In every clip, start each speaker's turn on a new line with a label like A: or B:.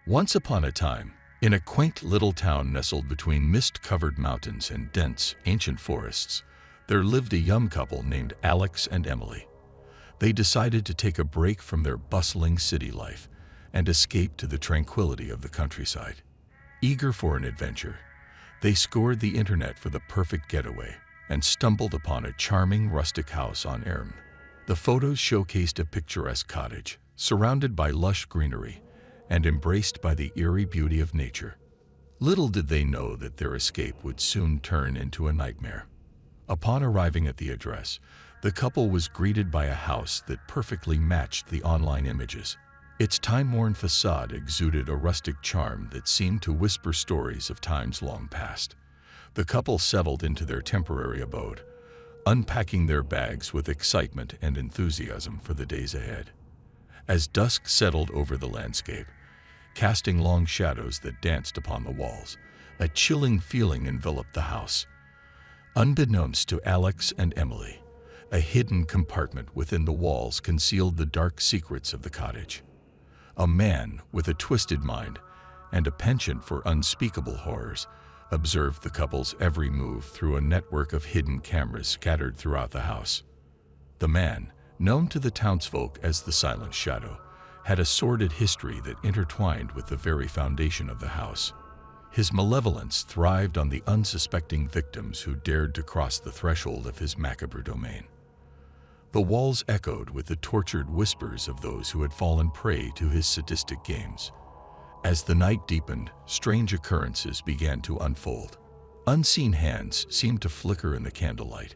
A: Once upon a time, in a quaint little town nestled between mist-covered mountains and dense, ancient forests, there lived a young couple named Alex and Emily. They decided to take a break from their bustling city life and escape to the tranquility of the countryside. Eager for an adventure, they scoured the internet for the perfect getaway and stumbled upon a charming rustic house on Erm. The photos showcased a picturesque cottage, surrounded by lush greenery and embraced by the eerie beauty of nature. Little did they know that their escape would soon turn into a nightmare. Upon arriving at the address, the couple was greeted by a house that perfectly matched the online images. Its time-worn facade exuded a rustic charm that seemed to whisper stories of times long past. The couple settled into their temporary abode, unpacking their bags with excitement and enthusiasm for the days ahead. As dusk settled over the landscape, casting long shadows that danced upon the walls, a chilling feeling enveloped the house. Unbeknownst to Alex and Emily, a hidden compartment within the walls concealed the dark secrets of the cottage. A man with a twisted mind and a penchant for unspeakable horrors observed the couple's every move through a network of hidden cameras scattered throughout the house. The man, known to the townsfolk as the Silent Shadow, had a sordid history that intertwined with the very foundation of the house. His malevolence thrived on the unsuspecting victims who dared to cross the threshold of his macabre domain. The walls echoed with the tortured whispers of those who had fallen prey to his sadistic games. As the night deepened, strange occurrences began to unfold. Unseen hands seemed to flicker in the candlelight,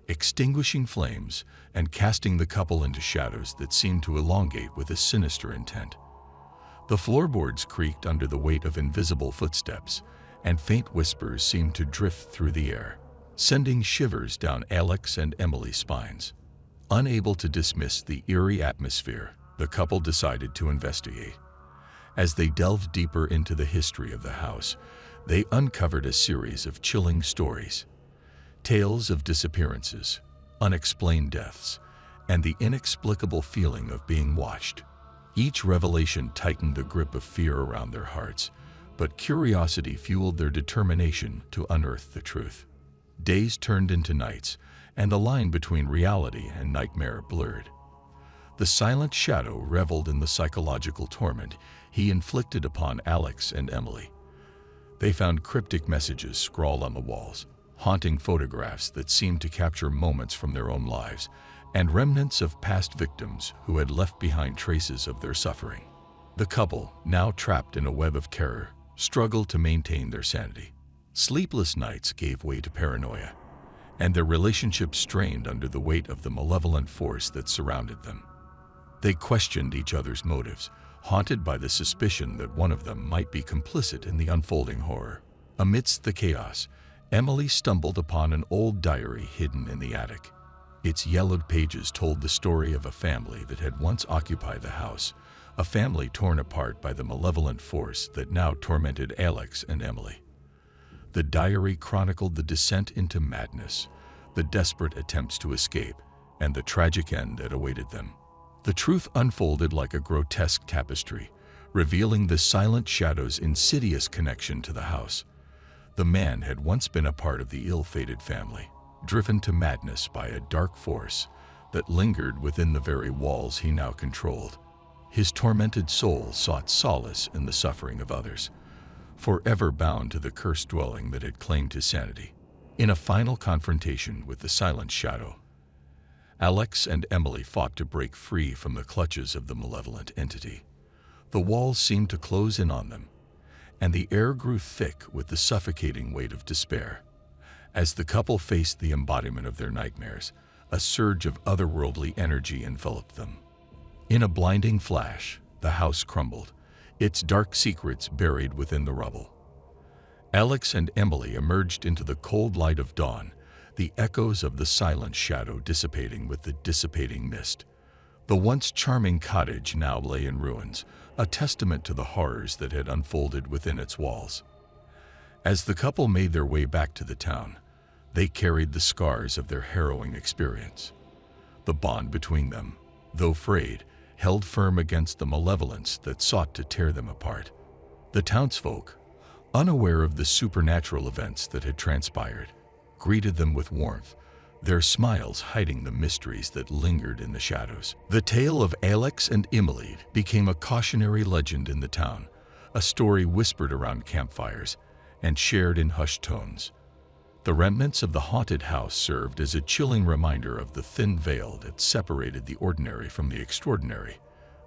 A: extinguishing flames and casting the couple into shadows that seemed to elongate with a sinister intent. The floorboards creaked under the weight of invisible footsteps, and faint whispers seemed to drift through the air, sending shivers down Alex and Emily's spines. Unable to dismiss the eerie atmosphere, the couple decided to investigate. As they delved deeper into the history of the house, they uncovered a series of chilling stories. Tales of disappearances, unexplained deaths, and the inexplicable feeling of being watched. Each revelation tightened the grip of fear around their hearts, but curiosity fueled their determination to unearth the truth. Days turned into nights, and the line between reality and nightmare blurred. The Silent Shadow reveled in the psychological torment he inflicted upon Alex and Emily. They found cryptic messages scrawled on the walls, haunting photographs that seemed to capture moments from their own lives, and remnants of past victims who had left behind traces of their suffering. The couple, now trapped in a web of terror, struggled to maintain their sanity. Sleepless nights gave way to paranoia, and their relationship strained under the weight of the malevolent force that surrounded them. They questioned each other's motives, haunted by the suspicion that one of them might be complicit in the unfolding horror. Amidst the chaos, Emily stumbled upon an old diary hidden in the attic. Its yellowed pages told the story of a family that had once occupied the house, a family torn apart by the malevolent force that now tormented Alex and Emily. The diary chronicled the descent into madness, the desperate attempts to escape, and the tragic end that awaited them. The truth unfolded like a grotesque tapestry, revealing the Silent Shadow's insidious connection to the house. The man had once been a part of the ill-fated family, driven to madness by a dark force that lingered within the very walls he now controlled. His tormented soul sought solace in the suffering of others, forever bound to the cursed dwelling that had claimed his sanity. In a final confrontation with the Silent Shadow, Alex and Emily fought to break free from the clutches of the malevolent entity. The walls seemed to close in on them, and the air grew thick with the suffocating weight of despair. As the couple faced the embodiment of their nightmares, a surge of otherworldly energy enveloped them. In a blinding flash, the house crumbled, its dark secrets buried within the rubble. Alex and Emily emerged into the cold light of dawn, the echoes of the Silent Shadow dissipating with the dissipating mist. The once charming cottage now lay in ruins, a testament to the horrors that had unfolded within its walls. As the couple made their way back to the town, they carried the scars of their harrowing experience. The bond between them, though frayed, held firm against the malevolence that sought to tear them apart. The townsfolk, unaware of the supernatural events that had transpired, greeted them with warmth, their smiles hiding the mysteries that lingered in the shadows. The tale of Alex and Emily became a cautionary legend in the town, a story whispered around campfires and shared in hushed tones. The remnants of the haunted house served as a chilling reminder of the thin veil that separated the ordinary from the extraordinary,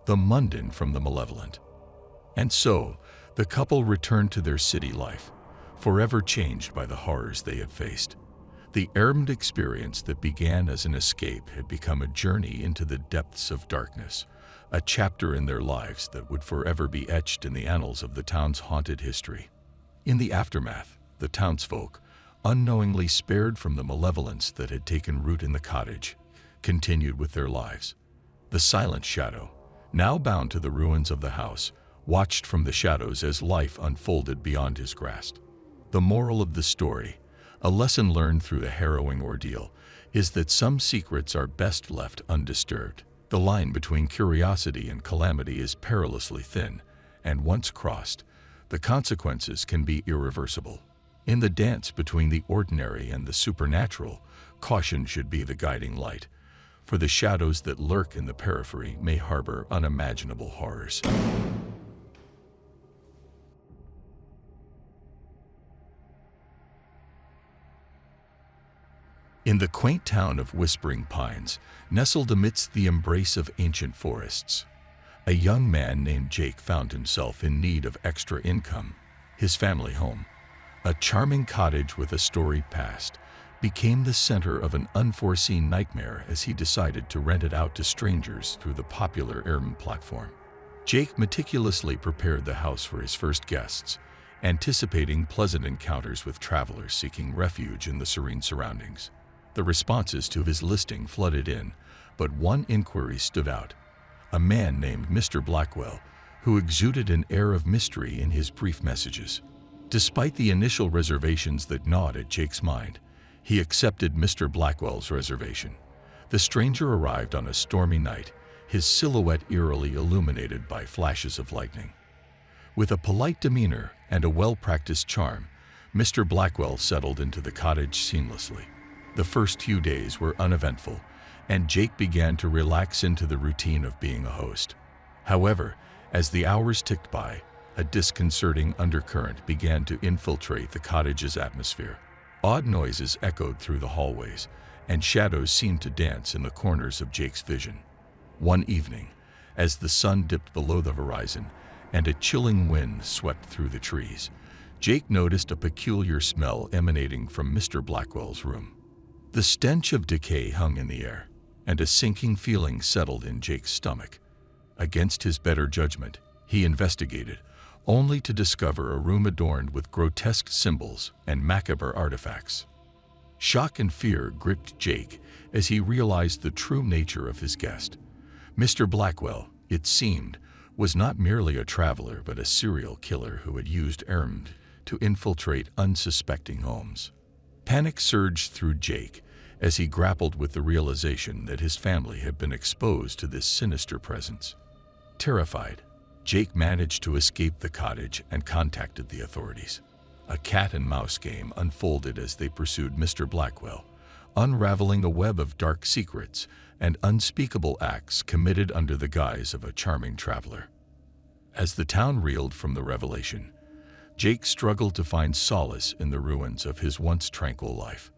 A: the mundane from the malevolent. And so, the couple returned to their city life, forever changed by the horrors they had faced. The Ermd experience that began as an escape had become a journey into the depths of darkness, a chapter in their lives that would forever be etched in the annals of the town's haunted history. In the aftermath, the townsfolk, unknowingly spared from the malevolence that had taken root in the cottage, continued with their lives. The silent shadow, now bound to the ruins of the house, watched from the shadows as life unfolded beyond his grasp. The moral of the story, a lesson learned through the harrowing ordeal, is that some secrets are best left undisturbed. The line between curiosity and calamity is perilously thin, and once crossed, the consequences can be irreversible. In the dance between the ordinary and the supernatural, caution should be the guiding light, for the shadows that lurk in the periphery may harbor unimaginable horrors. In the quaint town of Whispering Pines, nestled amidst the embrace of ancient forests, a young man named Jake found himself in need of extra income. His family home, a charming cottage with a storied past, became the center of an unforeseen nightmare as he decided to rent it out to strangers through the popular Ermd platform. Jake meticulously prepared the house for his first guests, anticipating pleasant encounters with travelers seeking refuge in the serene surroundings. The responses to his listing flooded in, but one inquiry stood out: a man named Mr. Blackwell, who exuded an air of mystery in his brief messages. Despite the initial reservations that gnawed at Jake's mind, he accepted Mr. Blackwell's reservation. The stranger arrived on a stormy night, his silhouette eerily illuminated by flashes of lightning. With a polite demeanor and a well-practiced charm, Mr. Blackwell settled into the cottage seamlessly. The first few days were uneventful, and Jake began to relax into the routine of being a host. However, as the hours ticked by, a disconcerting undercurrent began to infiltrate the cottage's atmosphere. Odd noises echoed through the hallways, and shadows seemed to dance in the corners of Jake's vision. One evening, as the sun dipped below the horizon and a chilling wind swept through the trees, Jake noticed a peculiar smell emanating from Mr. Blackwell's room. The stench of decay hung in the air, and a sinking feeling settled in Jake's stomach. Against his better judgment, he investigated, only to discover a room adorned with grotesque symbols and macabre artifacts. Shock and fear gripped Jake as he realized the true nature of his guest. Mr. Blackwell, it seemed, was not merely a traveler but a serial killer who had used Ermd to infiltrate unsuspecting homes. Panic surged through Jake as he grappled with the realization that his family had been exposed to this sinister presence. Terrified, Jake managed to escape the cottage and contacted the authorities. A cat-and-mouse game unfolded as they pursued Mr. Blackwell, unraveling a web of dark secrets and unspeakable acts committed under the guise of a charming traveler. As the town reeled from the revelation, Jake struggled to find solace in the ruins of his once tranquil life.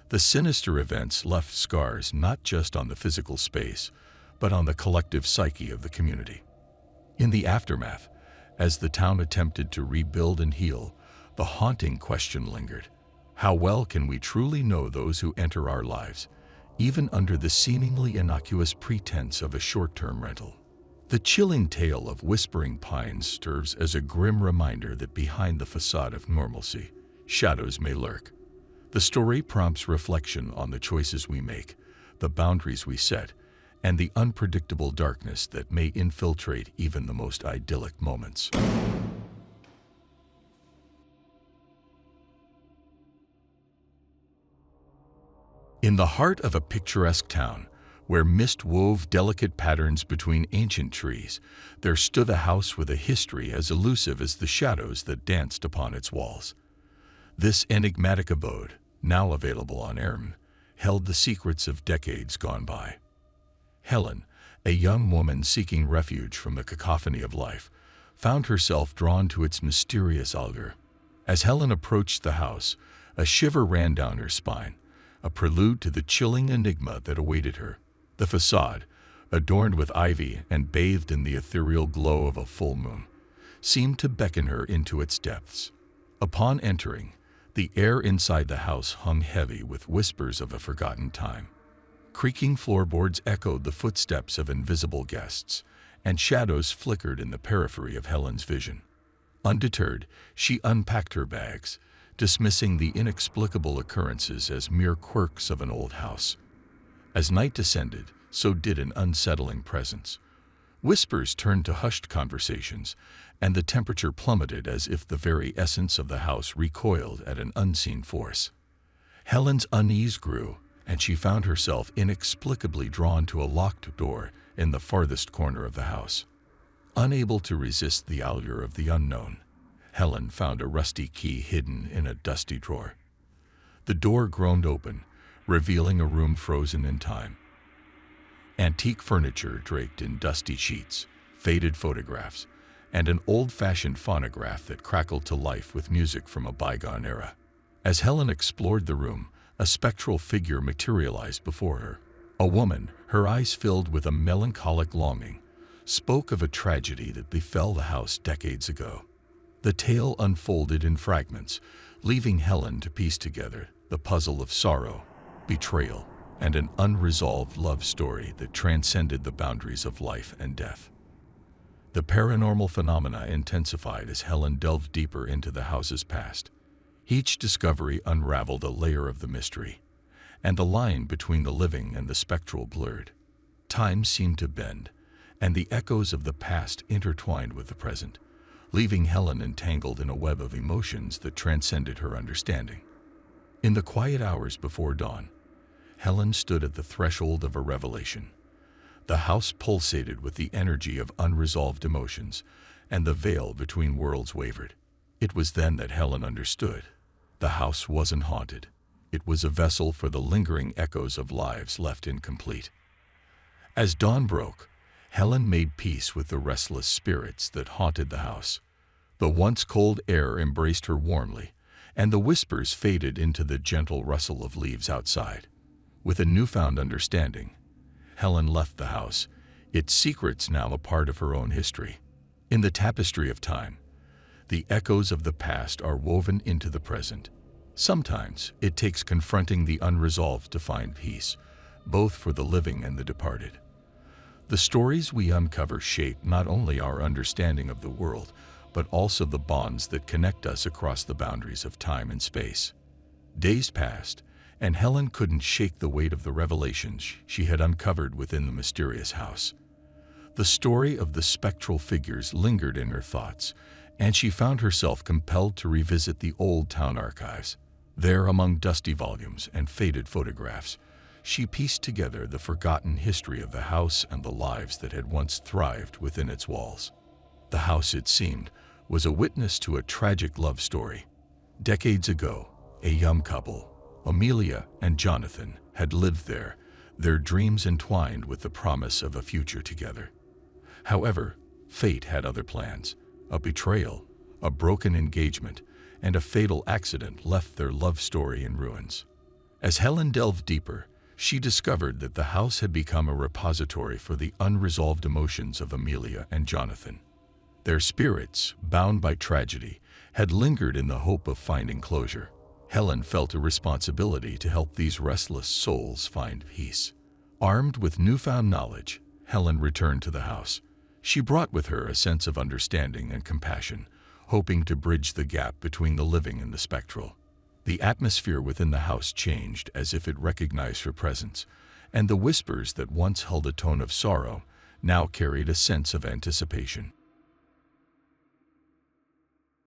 A: The sinister events left scars not just on the physical space, but on the collective psyche of the community. In the aftermath, as the town attempted to rebuild and heal, the haunting question lingered: how well can we truly know those who enter our lives, even under the seemingly innocuous pretense of a short-term rental? The chilling tale of Whispering Pines serves as a grim reminder that behind the facade of normalcy, shadows may lurk. The story prompts reflection on the choices we make, the boundaries we set, and the unpredictable darkness that may infiltrate even the most idyllic moments. In the heart of a picturesque town, Where mist wove delicate patterns between ancient trees, there stood a house with a history as elusive as the shadows that danced upon its walls. This enigmatic abode, now available on Erm, held the secrets of decades gone by. Helen, a young woman seeking refuge from the cacophony of life, found herself drawn to its mysterious allure. As Helen approached the house, a shiver ran down her spine, a prelude to the chilling enigma that awaited her. The facade, adorned with ivy and bathed in the ethereal glow of a full moon, seemed to beckon her into its depths. Upon entering, the air inside the house hung heavy with whispers of a forgotten time. Creaking floorboards echoed the footsteps of invisible guests, and shadows flickered in the periphery of Helen's vision. Undeterred, she unpacked her bags, dismissing the inexplicable occurrences as mere quirks of an old house. As night descended, so did an unsettling presence. Whispers turned to hushed conversations, and the temperature plummeted as if the very essence of the house recoiled at an unseen force. Helen's unease grew, and she found herself inexplicably drawn to a locked door in the farthest corner of the house. Unable to resist the allure of the unknown, Helen found a rusty key hidden in a dusty drawer. The door groaned open, revealing a room frozen in time. Antique furniture draped in dusty sheets, faded photographs, and an old-fashioned phonograph that crackled to life with music from a bygone era. As Helen explored the room, a spectral figure materialized before her. A woman, her eyes filled with a melancholic longing, spoke of a tragedy that befell the house decades ago. The tale unfolded in fragments, leaving Helen to piece together the puzzle of sorrow, betrayal, and an unresolved love story that transcended the boundaries of life and death. The paranormal phenomena intensified as Helen delved deeper into the house's past. Each discovery unraveled a layer of the mystery, and the line between the living and the spectral blurred. Time seemed to bend, and the echoes of the past intertwined with the present, leaving Helen entangled in a web of emotions that transcended her understanding. In the quiet hours before dawn, Helen stood at the threshold of a revelation. The house pulsated with the energy of unresolved emotions, and the veil between worlds wavered. It was then that Helen understood. The house wasn't haunted. It was a vessel for the lingering echoes of lives left incomplete. As dawn broke, Helen made peace with the restless spirits that haunted the house. The once cold air embraced her warmly, and the whispers faded into the gentle rustle of leaves outside. With a newfound understanding, Helen left the house, its secrets now a part of her own history. In the tapestry of time, the echoes of the past are woven into the present. Sometimes it takes confronting the unresolved to find peace, both for the living and the departed. The stories we uncover shape not only our understanding of the world, but also the bonds that connect us across the boundaries of time and space. Days passed, and Helen couldn't shake the weight of the revelations she had uncovered within the mysterious house. The story of the spectral figures lingered in her thoughts, and she found herself compelled to revisit the old town archives. There, among dusty volumes and faded photographs, she pieced together the forgotten history of the house and the lives that had once thrived within its walls. The house, it seemed, was a witness to a tragic love story. Decades ago, a young couple, Amelia and Jonathan, had lived there, their dreams entwined with the promise of a future together. However, fate had other plans. A betrayal, a broken engagement, and a fatal accident left their love story in ruins. As Helen delved deeper, she discovered that the house had become a repository for the unresolved emotions of Amelia and Jonathan. Their spirits, bound by tragedy, had lingered in the hope of finding closure. Helen felt a responsibility to help these restless souls find peace. Armed with newfound knowledge, Helen returned to the house. She brought with her a sense of understanding and compassion, hoping to bridge the gap between the living and the spectral. The atmosphere within the house changed as if it recognized her presence, and the whispers that once held a tone of sorrow now carried a sense of anticipation.